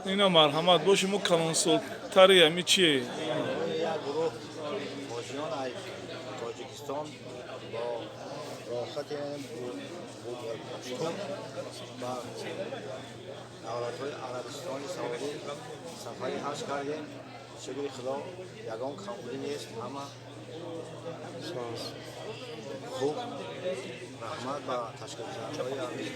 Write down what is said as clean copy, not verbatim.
اینا مرحمت باشی مو کلانسول تری همی چیه؟ یک گروه ماجیان از تاجیکستان با راست بودپشتون و دولت‌های عربستان سعودی سفری حج کردیم. شکر خدا یگان کمبودی نیست، همه خوب. رحمت به تشکیل دهنده‌های امیر.